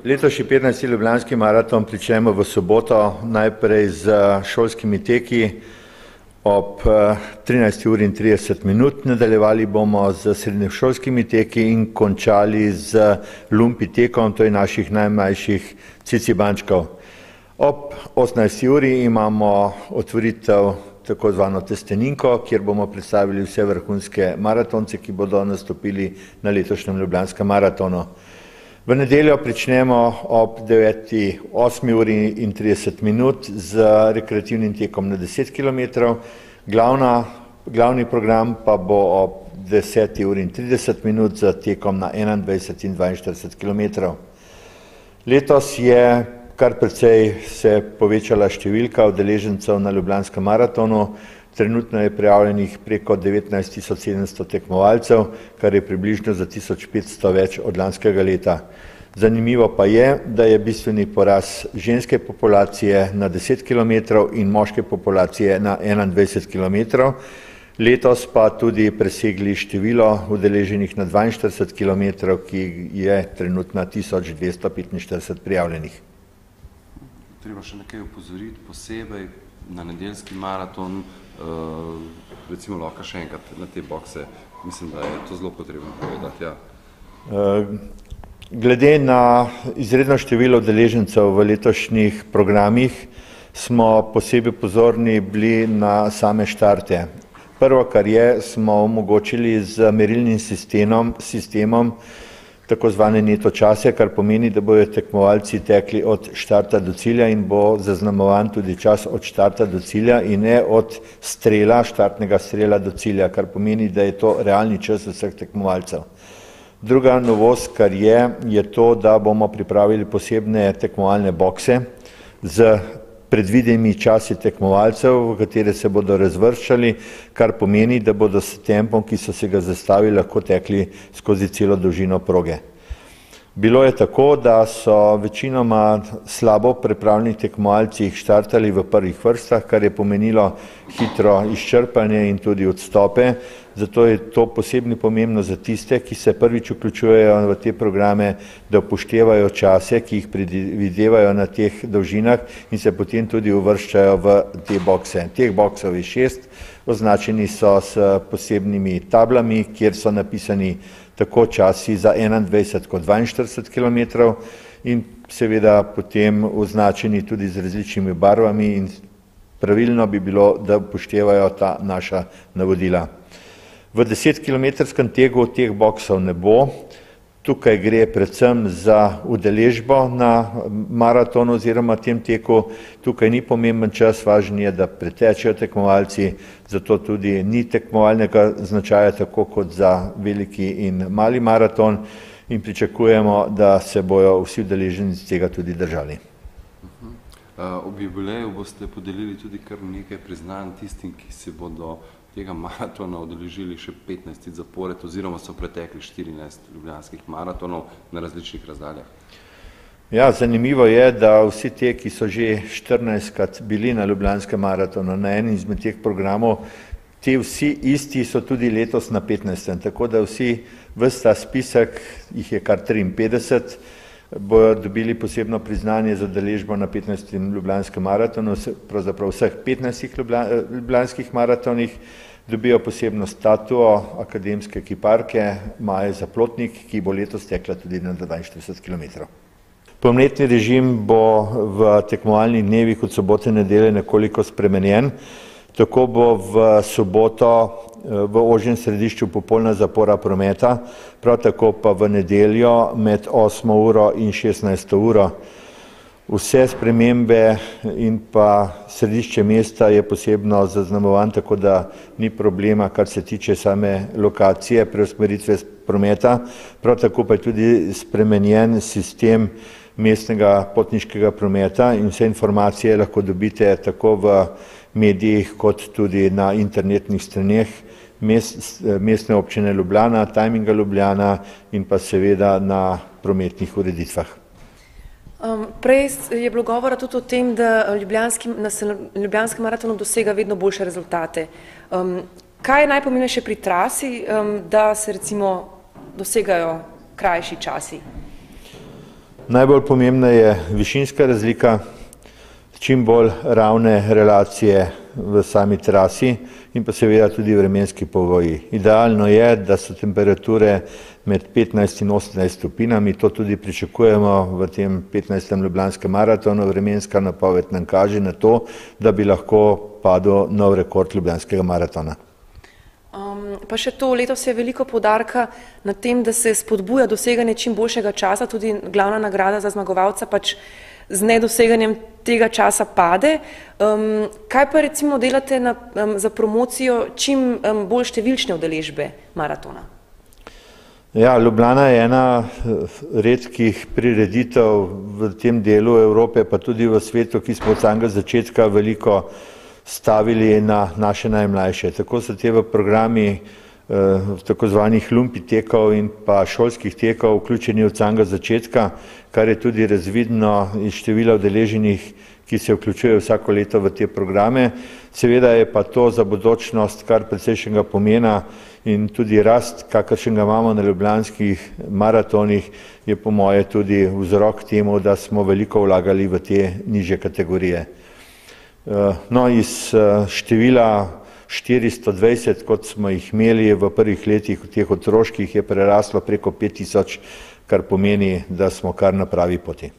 Letošnji 15. Ljubljanski maraton pričnemo v soboto, najprej z šolskimi teki ob 13:30, nadaljevali bomo z srednješolskimi teki in končali z lumpi tekom, to je naših najmlajših cicibančkov. Ob 18. uri imamo otvoritev tako zvano testeninko, kjer bomo predstavili vse vrhunske maratonce, ki bodo nastopili na letošnjem Ljubljanskem maratonu. V nedeljo pričnemo ob 8:30 z rekreativnim tekom na 10 km, glavni program pa bo ob 10:30 z tekom na 21 in 42 km. Letos je kar precej se povečala številka udeležencev na Ljubljanskem maratonu. Trenutno je prijavljenih preko 19.700 tekmovalcev, kar je približno za 1500 več od lanskega leta. Zanimivo pa je, da je bistveni porast ženske populacije na 10 km in moške populacije na 21 km. Letos pa tudi presegli število udeleženih na 42 km, ki je trenutno 1245 prijavljenih. Treba še nekaj upozoriti posebej na nedeljski maraton, recimo lahko še enkrat na te bokse, mislim, da je to zelo potrebno povedati. Ja. Glede na izredno število udeležencev v letošnjih programih smo posebej pozorni bili na same štarte. Prvo, kar je, smo omogočili z merilnim sistemom tako zvane neto čase, kar pomeni, da bodo tekmovalci tekli od štarta do cilja in bo zaznamovan tudi čas od štarta do cilja in ne od štartnega strela do cilja, kar pomeni, da je to realni čas vseh tekmovalcev. Druga novost, kar je to, da bomo pripravili posebne tekmovalne bokse z predvidenimi časi tekmovalcev, v katere se bodo razvrščali, kar pomeni, da bodo s tempom, ki so se ga zastavili, lahko tekli skozi celo dolžino proge. Bilo je tako, da so večinoma slabo pripravljeni tekmovalci štartali v prvih vrstah, kar je pomenilo hitro izčrpanje in tudi odstope. Zato je to posebno pomembno za tiste, ki se prvič vključujejo v te programe, da upoštevajo čase, ki jih predvidevajo na teh dolžinah in se potem tudi uvrščajo v te bokse. Teh boksov je 6, označeni so s posebnimi tablami, kjer so napisani tako časi za 21 kot 42 km in seveda potem označeni tudi z različnimi barvami in pravilno bi bilo, da upoštevajo ta naša navodila. V 10-kilometrskem tegu teh boksov ne bo. Tukaj gre predvsem za udeležbo na maratonu oziroma tem teku. Tukaj ni pomemben čas, važno je, da pretečejo tekmovalci, zato tudi ni tekmovalnega značaja tako kot za veliki in mali maraton in pričakujemo, da se bojo vsi udeleženci tega tudi držali. Ob jubileju boste podelili tudi kar nekaj priznanj tistim, ki se bodo tega maratona udeležili še 15 zapored oziroma so pretekli 14 ljubljanskih maratonov na različnih razdaljah. Ja, zanimivo je, da vsi te, ki so že 14krat bili na Ljubljanskem maratonu na enem izmed teh programov, te vsi isti so tudi letos na 15. Tako da vsi ves ta spisek, jih je kar 53, bojo dobili posebno priznanje za udeležbo na 15. Ljubljanskem maratonu, pravzaprav vseh 15 ljubljanskih maratonih, dobijo posebno statuo akademske kiparke Maje Zaplotnik, ki bo letos tekla tudi na 42 km. Polnoletni režim bo v tekmovalnih dnevih od sobote nedelje nekoliko spremenjen. Tako bo v soboto v ožjem središču popolna zapora prometa, prav tako pa v nedeljo med 8. uro in 16. uro. Vse spremembe in pa središče mesta je posebno zaznamovan, tako da ni problema, kar se tiče same lokacije preusmeritve prometa. Prav tako pa je tudi spremenjen sistem mestnega potniškega prometa in vse informacije lahko dobite tako v medijih kot tudi na internetnih straneh Mestne občine Ljubljana, Timinga Ljubljana in pa seveda na prometnih ureditvah. Prej je bilo govora tudi o tem, da Ljubljanski maraton dosega vedno boljše rezultate. Kaj je najpomembnejše pri trasi, da se recimo dosegajo krajši časi? Najbolj pomembna je višinska razlika, čim bolj ravne relacije v sami trasi in pa seveda tudi vremenski pogoji. Idealno je, da so temperature med 15 in 18 stopinjami, to tudi pričakujemo v tem 15. Ljubljanskem maratonu. Vremenska napoved nam kaže na to, da bi lahko padel nov rekord Ljubljanskega maratona. Pa še to, letos je veliko poudarka na tem, da se spodbuja doseganje čim boljšega časa, tudi glavna nagrada za zmagovalca pač z nedoseganjem tega časa pade. Kaj pa recimo delate za promocijo čim bolj številčne udeležbe maratona? Ja, Ljubljana je ena redkih prireditev v tem delu Evrope, pa tudi v svetu, ki smo od samega začetka veliko stavili na naše najmlajše. Tako so te v programi tako zvanih lumpi tekov in pa šolskih tekov vključeni od samega začetka, kar je tudi razvidno iz števila udeleženih, ki se vključujejo vsako leto v te programe. Seveda je pa to za bodočnost kar precejšnjega pomena in tudi rast, kakršnega imamo na ljubljanskih maratonih, je po moje tudi vzrok temu, da smo veliko vlagali v te nižje kategorije. No, iz števila 420, kot smo jih imeli v prvih letih teh otroških, je preraslo preko 5000, kar pomeni, da smo kar na pravi poti.